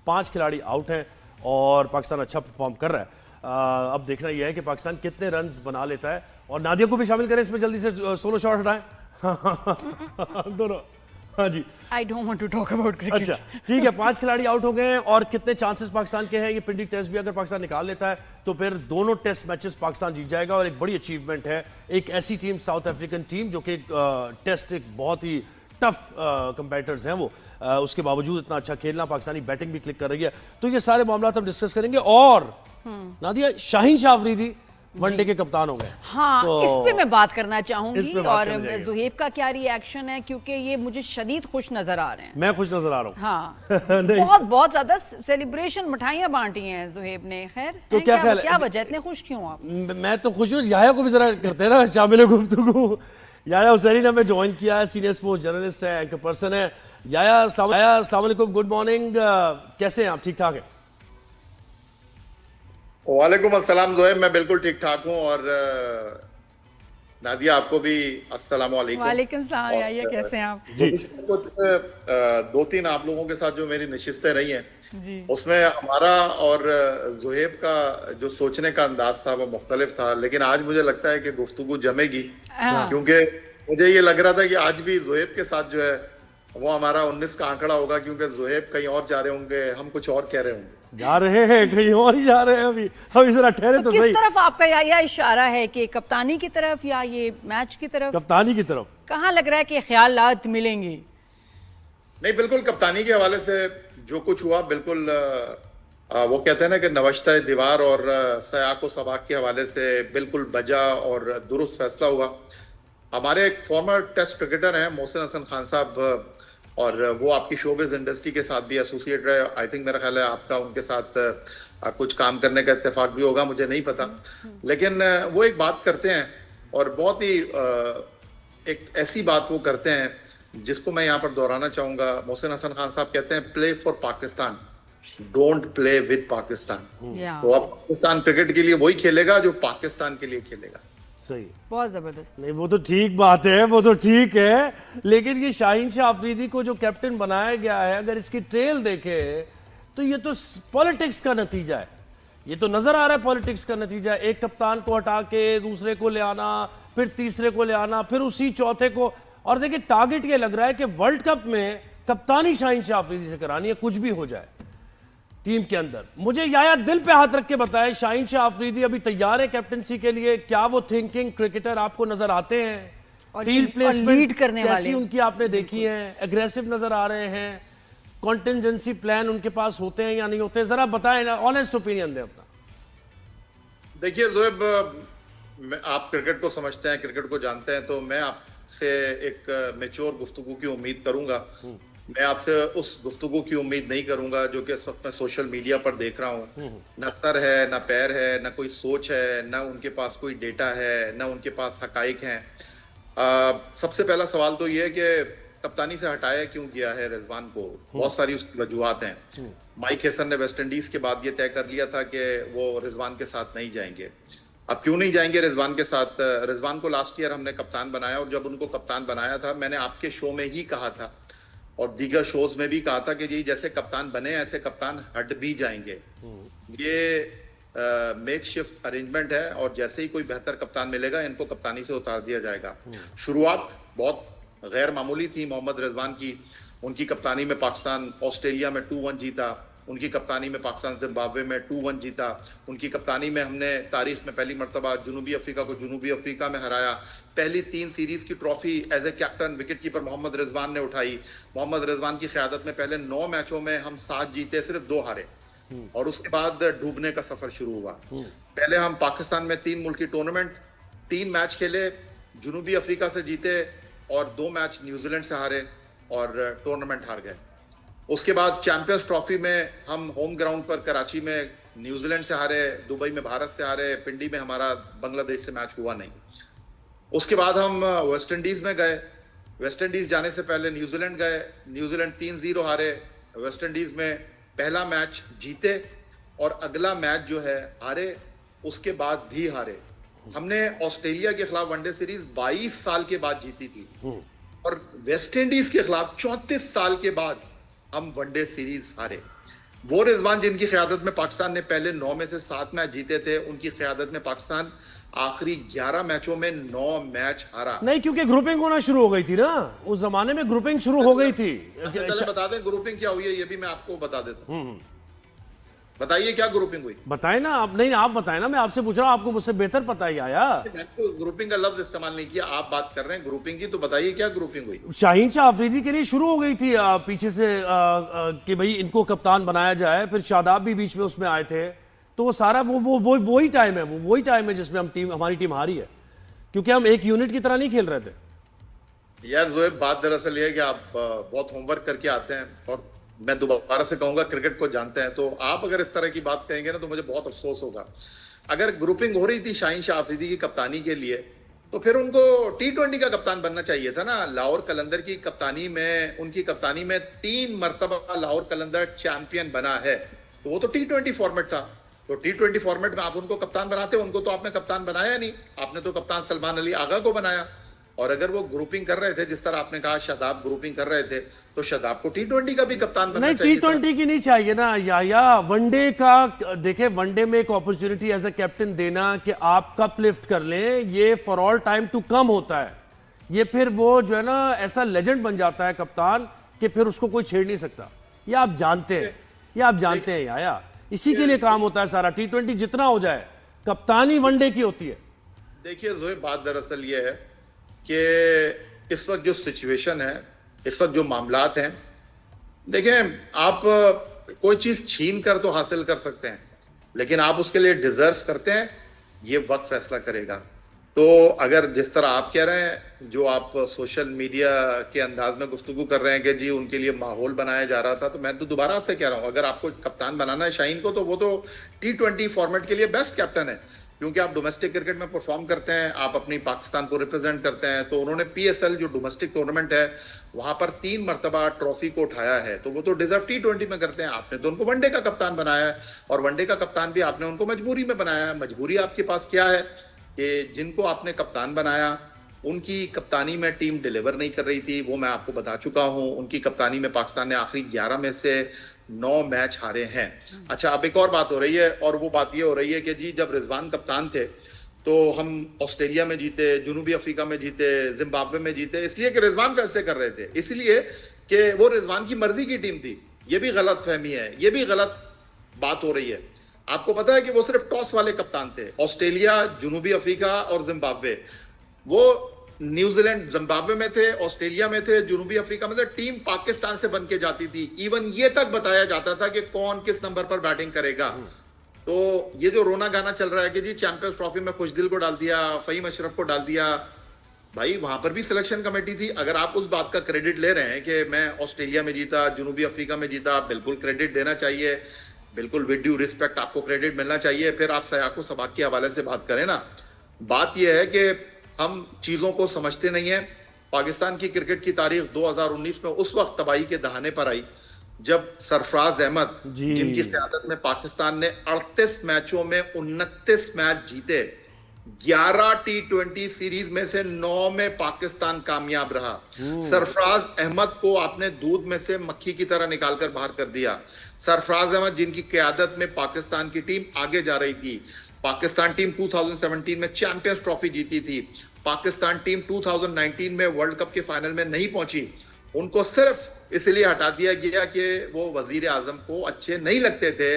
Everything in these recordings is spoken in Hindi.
5 खिलाड़ी आउट हैं और पाकिस्तान अच्छा परफॉर्म कर रहा है। अब देखना यह है कि पाकिस्तान कितने रन्स बना लेता है। और नादिया को भी शामिल करें इसमें, जल्दी से सोलो शॉट हटाएं। दोनों। हाँ जी, I don't want to talk about cricket. अच्छा ठीक है, 5 खिलाड़ी आउट हो गए हैं और कितने चांसेस पाकिस्तान के हैं? ये पिंडी टेस्ट भी अगर पाकिस्तान निकाल लेता है तो फिर दोनों टेस्ट मैचेस पाकिस्तान जीत जाएगा और एक बड़ी अचीवमेंट है। एक ऐसी टीम, साउथ अफ्रीकन टीम, जो कि टेस्ट एक बहुत ही टफ कंपेटिटर्स हैं वो, उसके बावजूद इतना अच्छा खेलना, पाकिस्तानी बैटिंग भी क्लिक कर रही है। तो ये सारे मामला हम डिस्कस करेंगे। और नादिया, शाहीन शाह अफरीदी वनडे के कप्तान हो गए। हाँ, तो इस पे मैं बात करना चाहूंगी। इस पे बात और करनी चाहिए। जुहेब का क्या रिएक्शन है, क्योंकि ये मुझे शदीद खुश नजर आ रहे हैं। मैं खुश नजर आ रहा हूँ। हाँ नहीं। बहुत बहुत ज्यादा सेलिब्रेशन, मिठाइयां बांटी हैं जुहेब ने। खैर, तो क्या ख्याल है? क्या वजह, इतने खुश क्यों आप? मैं तो खुश हूँ। याया को भी जरा करते हैं ना शामिल गुफ्तगू। याया हुसैनी ने हमें ज्वाइन किया है, सीनियर स्पोर्ट्स जर्नलिस्ट है, एंकर पर्सन है। याया अस्सलाम वालेकुम, गुड मॉर्निंग, कैसे हैं आप? ठीक ठाक हैं? वालेकुम अस्सलाम जोएब, मैं बिल्कुल ठीक ठाक हूँ। और नादिया, आपको भी अस्सलाम वालेकुम। वालेकुम सलाम। याया, कैसे हैं आप? जी। कुछ 2-3 आप लोगों के साथ जो मेरी नशिस्तें रही हैं जी। उसमें हमारा और जोहेब का जो सोचने का अंदाज था वो मुख्तलिफ था, लेकिन आज मुझे लगता है कि गुफ्तगू जमेगी। हाँ। क्योंकि मुझे ये लग रहा था कि आज भी जोहेब के साथ जो है वो हमारा 19 का आंकड़ा होगा, क्योंकि जोहेब कहीं और जा रहे होंगे, हम कुछ और कह रहे होंगे। जा रहे हैं कहीं और ही जा रहे हैं। अभी जरा ठहरे तो किस सही। तरफ आपका या इशारा है, कि कप्तानी की तरफ या ये मैच की तरफ? कप्तानी की तरफ। कहाँ लग रहा है कि ख्यालात मिलेंगे? नहीं, बिल्कुल कप्तानी के हवाले से जो कुछ हुआ, बिल्कुल वो कहते हैं ना कि नवश्ता दीवार और सयाक व सबाक के हवाले से बिल्कुल बजा और दुरुस्त फैसला हुआ। हमारे एक फॉर्मर टेस्ट क्रिकेटर हैं मोहसिन हसन खान साहब, और वो आपकी शोबिज़ इंडस्ट्री के साथ भी एसोसिएट रहे। आई थिंक मेरा ख्याल है आपका उनके साथ कुछ काम करने का इत्तेफाक भी होगा, मुझे नहीं पता। लेकिन वो एक बात करते हैं और बहुत ही एक ऐसी बात वो करते हैं जिसको मैं यहाँ पर दोहराना चाहूंगा। मोहसिन हसन खान साहब कहते हैं, play for Pakistan, don't play with Pakistan. या तो अब पाकिस्तान क्रिकेट के लिए वही खेलेगा जो पाकिस्तान के लिए खेलेगा। सही, बहुत जबरदस्त। नहीं वो तो ठीक बात है, वो तो ठीक है, लेकिन ये शाहीन शाह अफरीदी को जो कैप्टन बनाया गया है, अगर इसकी ट्रेल देखे तो ये तो पॉलिटिक्स का नतीजा है। ये तो नजर आ रहा है पॉलिटिक्स का नतीजा है। एक कप्तान को हटा के दूसरे को ले आना, फिर तीसरे को ले आना, फिर उसी चौथे को। और देखिए, टारगेट ये लग रहा है कि वर्ल्ड कप में कप्तानी शाहीन शाह अफरीदी से करानी है, कुछ भी हो जाए टीम के अंदर। मुझे याया दिल पे हाथ रख के बताएं, शाहीन शाह अफरीदी अभी तैयार है कैप्टनसी के लिए? क्या वो थिंकिंग क्रिकेटर आपको नजर आते हैं? और फील्ड प्लेसमेंट लीड करने कैसी वाले उनकी आपने देखी है? एग्रेसिव नजर आ रहे हैं? कॉन्टिजेंसी प्लान उनके पास होते हैं या नहीं होते? जरा बताएं ना, ऑनेस्ट ओपिनियन दें अपना। देखिए जोएब, आप क्रिकेट को समझते हैं, क्रिकेट को जानते हैं, तो मैं आपसे एक मैच्योर गुफ्तगू की उम्मीद करूंगा। मैं आपसे उस गुफ्तगू की उम्मीद नहीं करूंगा जो कि इस वक्त मैं सोशल मीडिया पर देख रहा हूँ। ना सर है, ना पैर है, ना कोई सोच है, ना उनके पास कोई डेटा है, ना उनके पास हकाइक हैं। सबसे पहला सवाल तो ये है कि कप्तानी से हटाया क्यों गया है रिजवान को? बहुत सारी उसकी वजूहात हैं। माइक हेसन ने वेस्ट इंडीज के बाद ये तय कर लिया था कि वो रिजवान के साथ नहीं जाएंगे। अब क्यों नहीं जाएंगे रिजवान के साथ? रिजवान को लास्ट ईयर हमने कप्तान बनाया, और जब उनको कप्तान बनाया था, मैंने आपके शो में ही कहा था और दीगर शोज में भी कहा था कि जी जैसे कप्तान बने ऐसे कप्तान हट भी जाएंगे। ये मेक शिफ्ट अरेंजमेंट है, और जैसे ही कोई बेहतर कप्तान मिलेगा इनको कप्तानी से उतार दिया जाएगा। शुरुआत बहुत गैर मामूली थी मोहम्मद रिजवान की। उनकी कप्तानी में पाकिस्तान ऑस्ट्रेलिया में 2-1 जीता, उनकी कप्तानी में पाकिस्तान जिम्बाब्वे में 2-1 जीता, उनकी कप्तानी में हमने तारीख में पहली मरतबा जनूबी अफ्रीका को जनूबी अफ्रीका में हराया। पहली 3 सीरीज की trophy as a captain wicket keeper Mohammad Rizwan ने उठाई। मोहम्मद रिजवान की क़यादत में पहले 9 मैचों में हम 7 जीते, सिर्फ 2 हारे, और उसके बाद डूबने का सफर शुरू हुआ। पहले हम पाकिस्तान में 3 मुल्की टूर्नामेंट 3 मैच खेले, जनूबी अफ्रीका से जीते और 2 मैच न्यूजीलैंड से हारे और टूर्नामेंट हार गए। उसके बाद चैंपियंस ट्रॉफी में हम होम ग्राउंड पर कराची में न्यूजीलैंड से हारे, दुबई में भारत से हारे, पिंडी में हमारा बांग्लादेश से मैच हुआ नहीं। उसके बाद हम वेस्ट इंडीज में गए, वेस्ट इंडीज जाने से पहले न्यूजीलैंड गए, न्यूजीलैंड 3-0 हारे। वेस्ट इंडीज में पहला मैच जीते और अगला मैच जो है हारे, उसके बाद भी हारे। हमने ऑस्ट्रेलिया के खिलाफ वनडे सीरीज 22 साल के बाद जीती थी, और वेस्ट इंडीज के खिलाफ 34 साल के बाद हम वनडे सीरीज हारे। वो रिजवान जिनकी क़यादत में पाकिस्तान ने पहले 9 में से 7 मैच जीते थे, उनकी क़यादत में पाकिस्तान आखिरी 11 मैचों में 9 मैच हारा। नहीं, क्योंकि ग्रुपिंग होना शुरू हो गई थी ना, उस जमाने में ग्रुपिंग शुरू हो गई थी। पहले बता दें ग्रुपिंग क्या हुई है, ये भी मैं आपको बता देता हूँ। बताइए क्या ग्रुपिंग हुई। बताए ना आप। नहीं, आप बताए ना, मैं आपसे पूछ रहा हूँ, आपको मुझसे बेहतर पता ही आया। मैंने तो ग्रुपिंग का लफ्ज इस्तेमाल नहीं किया, आप बात कर रहे हैं ग्रुपिंग की, तो बताइए क्या ग्रुपिंग हुई। शाहीन शाह अफरीदी के लिए शुरू हो गई थी पीछे से कि भाई इनको कप्तान बनाया जाए, फिर शादाब भी बीच में उसमें आए थे, तो वो सारा वही टाइम है, वही टाइम है जिसमें हमारी टीम हारी है, क्योंकि हम एक यूनिट की तरह नहीं खेल रहे थे। यार जोएब, बात दरअसल ये है कि आप बहुत होमवर्क करके आते हैं, और मैं दोबारा से कहूंगा क्रिकेट को जानते हैं, तो आप अगर इस तरह की बात कहेंगे ना तो मुझे बहुत अफसोस होगा। अगर ग्रुपिंग हो रही थी शाहीन शाह अफरीदी की कप्तानी के लिए, तो फिर उनको T20 का कप्तान बनना चाहिए था ना। लाहौर कलंदर की कप्तानी में, उनकी कप्तानी में 3 मरतबा लाहौर कलंदर चैंपियन बना है, तो वो तो T20 फॉर्मेट था। तो T20 फॉर्मेट में आप उनको कप्तान बनाते, उनको तो आपने कप्तान बनाया नहीं, आपने तो कप्तान सलमान अली आगा को बनाया। और अगर वो ग्रुपिंग कर रहे थे, जिस तरह आपने कहा शादाब ग्रुपिंग कर रहे थे, तो शादाब को T20 का भी कप्तान बनना नहीं, चाहिए। T20 की नहीं चाहिए ना या वनडे का। देखे, वनडे में एक अपॉर्चुनिटी एज ए कैप्टन देना कि आप कप लिफ्ट कर लें, ये for all time to come होता है। ये फिर वो जो है ना ऐसा लेजेंड बन जाता है कप्तान कि फिर उसको कोई छेड़ नहीं सकता। ये आप जानते हैं, ये आप जानते हैं याया। इसी के लिए काम होता है सारा। T20 जितना हो जाए, कप्तानी वनडे की होती है। देखिए जोएब, बात दरअसल ये है कि इस वक्त जो सिचुएशन है, इस वक्त जो मामलात हैं, देखें, आप कोई चीज छीन कर तो हासिल कर सकते हैं, लेकिन आप उसके लिए डिजर्व करते हैं, ये वक्त फैसला करेगा। तो अगर जिस तरह आप कह रहे हैं, जो आप सोशल मीडिया के अंदाज में गुफ्तगू कर रहे हैं कि जी उनके लिए माहौल बनाया जा रहा था, तो मैं तो दोबारा से कह रहा हूं, अगर आपको कप्तान बनाना है शाहीन को, तो वो तो T20 फॉर्मेट के लिए बेस्ट कैप्टन है, क्योंकि आप डोमेस्टिक क्रिकेट में परफॉर्म करते हैं, आप अपनी पाकिस्तान को रिप्रेजेंट करते हैं। तो उन्होंने PSL जो डोमेस्टिक टूर्नामेंट है, वहां पर 3 मरतबा ट्रॉफी को उठाया है, तो वो तो डिजर्व T20 में करते हैं। आपने तो उनको वनडे का कप्तान बनाया है, और वनडे का कप्तान भी आपने उनको मजबूरी में बनाया है। मजबूरी आपके पास क्या है कि जिनको आपने कप्तान बनाया, उनकी कप्तानी में टीम डिलीवर नहीं कर रही थी, वो मैं आपको बता चुका हूं। उनकी कप्तानी में पाकिस्तान ने आखिरी 11 में से 9 मैच हारे हैं। अच्छा, अब एक और बात हो रही है, और वो बात ये हो रही है कि जी जब रिजवान कप्तान थे तो हम ऑस्ट्रेलिया में जीते, जनूबी अफ्रीका में जीते, जिम्बाब्वे में जीते, इसलिए कि रिजवान फैसले कर रहे थे, इसलिए कि वो रिजवान की मर्जी की टीम थी। ये भी गलत फहमी है, ये भी गलत बात हो रही है। आपको पता है कि वो सिर्फ टॉस वाले कप्तान थे। ऑस्ट्रेलिया, जनूबी अफ्रीका और जिम्बाब्वे, वो न्यूजीलैंड जिम्बाब्वे में थे, ऑस्ट्रेलिया में थे, जनूबी अफ्रीका में थे, टीम पाकिस्तान से बन के जाती थी। इवन ये तक बताया जाता था कि कौन किस नंबर पर बैटिंग करेगा। तो ये जो रोना गाना चल रहा है कि जी चैंपियंस ट्रॉफी में खुशदिल को डाल दिया, फहीम अशरफ को डाल दिया, भाई वहां पर भी सिलेक्शन कमेटी थी। अगर आप उस बात का क्रेडिट ले रहे हैं कि मैं ऑस्ट्रेलिया में जीता, जनूबी अफ्रीका में जीता, बिल्कुल क्रेडिट देना चाहिए, बिल्कुल विद ड्यू रिस्पेक्ट आपको क्रेडिट मिलना चाहिए। फिर आप सयाको सबाक के हवाले से बात करें ना। बात यह है कि हम चीजों को समझते नहीं है। पाकिस्तान की क्रिकेट की तारीख 2019 में उस वक्त तबाही के दहाने पर आई जब सरफराज अहमद, जिनकी क़यादत में पाकिस्तान ने 38 मैचों में 29 मैच जीते, 11 T20 सीरीज में से 9 में पाकिस्तान कामयाब रहा। सरफराज अहमद को आपने दूध में से मक्खी की तरह निकालकर बाहर कर दिया। सरफराज अहमद जिनकी क़यादत में पाकिस्तान की टीम आगे जा रही थी। पाकिस्तान टीम 2017 में चैंपियंस ट्रॉफी जीती थी। पाकिस्तान टीम 2019 में वर्ल्ड कप के फाइनल में नहीं पहुंची। उनको सिर्फ इसलिए हटा दिया गया कि वो वजीर आजम को अच्छे नहीं लगते थे।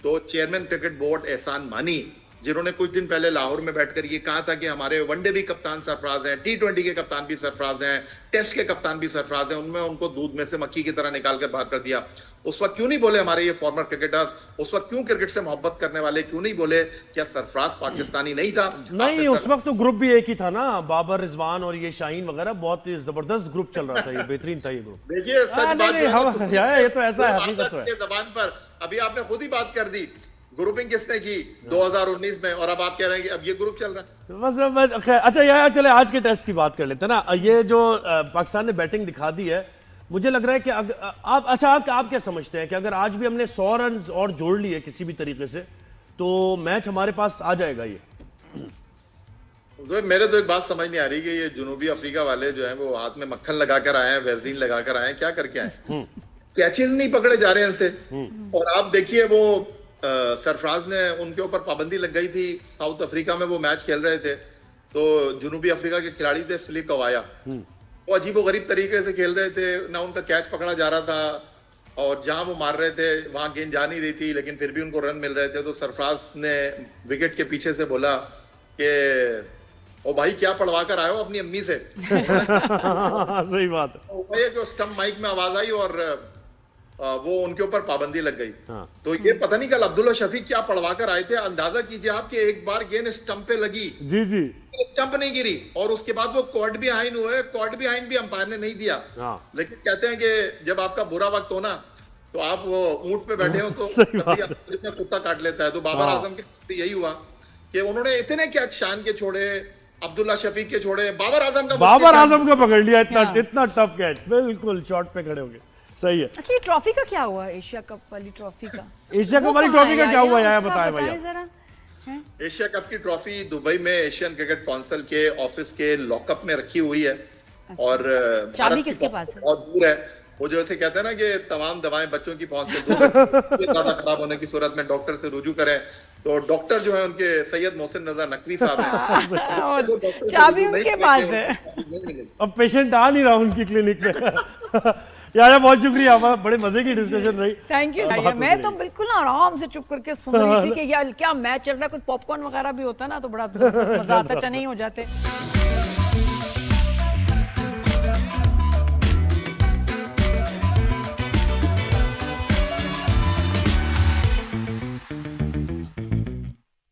तो चेयरमैन क्रिकेट बोर्ड एहसान मानी, जिन्होंने कुछ दिन पहले लाहौर में बैठकर ये कहा था कि हमारे वनडे भी कप्तान सरफराज हैं, T20 के कप्तान भी सरफराज हैं, टेस्ट के कप्तान भी सरफराज हैं, उनमें उनको दूध में से मक्खी की तरह निकालकर बाहर कर दिया। उस वक्त क्यों नहीं बोले हमारे ये फॉर्मर क्रिकेटर्स, उस वक्त क्यों क्रिकेट से मोहब्बत करने वाले क्यों नहीं बोले क्या सरफराज पाकिस्तानी नहीं था? नहीं, उस वक्त तो ग्रुप भी एक ही था ना, बाबर, रिजवान और ये शाहीन वगैरह, बहुत जबरदस्त ग्रुप चल रहा था, ये बेहतरीन था ये ग्रुप। देखिए सच बात ये तो ऐसा है, हकीकत तो है। जबान पर अभी आपने खुद ही बात कर दी, ग्रुपिंग किसने की 2019 में, और अब आप कह रहे हैं कि अब ये ग्रुप चल रहा है। बस अच्छा यार, चले आज के टेस्ट की बात कर लेते हैं ना। ये जो पाकिस्तान ने बैटिंग दिखा दी है, मुझे लग रहा है कि आप क्या समझते हैं कि अगर आज भी हमने 100 रन और जोड़ लिए किसी भी तरीके से, तो मैच हमारे पास आ जाएगा? ये तो मेरे तो एक बात समझ नहीं आ रही कि ये जनूबी अफ्रीका वाले जो हैं वो हाथ में मक्खन लगाकर आए हैं, वैसलीन लगाकर आए हैं, क्या करके आए हैं? कैचेज नहीं पकड़े जा रहे हैं इनसे। और आप देखिए वो सरफराज ने उनके ऊपर पाबंदी लग गई थी, साउथ अफ्रीका में वो मैच खेल रहे थे, तो जनूबी अफ्रीका के खिलाड़ी थे फिलिप कवाया, वो अजीबोगरीब तरीके से खेल रहे थे, ना उनका कैच पकड़ा जा रहा था, और जहां वो मार रहे थे वहां गेंद जा नहीं रही थी, लेकिन फिर भी उनको रन मिल रहे थे। तो सरफराज ने विकेट के पीछे से बोला कि ओ भाई क्या पढ़वा कर आए हो अपनी अम्मी से। सही बात है। तो ये जो स्टंप माइक में आवाज आई और वो उनके ऊपर पाबंदी लग गई। हाँ। तो ये पता नहीं कल अब्दुल्ला शफीक क्या पढ़वा कर आए थे। अंदाजा कीजिए आप कि एक बार गेंद स्टंप पे लगी, जी जी, स्टंप नहीं गिरी, और उसके बाद वो कॉर्ड बिहाइंड हुए, कॉर्ड बिहाइंड भी अंपायर ने नहीं दिया। हाँ। लेकिन कहते हैं कि जब आपका बुरा वक्त हो ना, तो आप वो ऊंट पे बैठे हो तो सही बात है। कभी आपको कुत्ता काट लेता है। तो बाबर हाँ। आजम के साथ यही हुआ कि उन्होंने इतने कैच शान के छोड़े, अब्दुल्ला शफीक के छोड़े, बाबर आजम का पकड़ लिया, इतना टफ कैच, बिल्कुल शॉट पे खड़े हो गए। सही है। अच्छा, ये ट्रॉफी का क्या हुआ, एशिया कप वाली ट्रॉफी का? एशिया कप वो वाली कहाँ ट्रॉफी का है क्या हुआ, यार? यार उसका बताएं बताएं भैया। जरा। हैं? एशिया कप की ट्रॉफी दुबई में एशियन क्रिकेट काउंसिल के ऑफिस के लॉकअप में रखी हुई है। और चाबी भारत की किसके पास है? बहुत दूर है। वो जैसे कहते हैं ना कि तमाम दवाएं बच्चों की पहुंच से दूर है। ये ज्यादा खराब होने की सूरत में डॉक्टर से रुजू करें, तो डॉक्टर जो है उनके सैयद मोहसिन रजा नकवी साहब हैं। और चाबी उनके पास है। अब पेशेंट आ नहीं रहा उनकी क्लिनिक पे। यार बहुत शुक्रिया, बड़े मजे की डिस्कशन रही। Thank you. मैं तो बिल्कुल आराम से चुप करके सुन रही थी कि यार क्या मैच चल रहा है, कुछ पॉपकॉर्न वगैरह भी होता ना तो बड़ा मजा आता, चने ही हो जाते।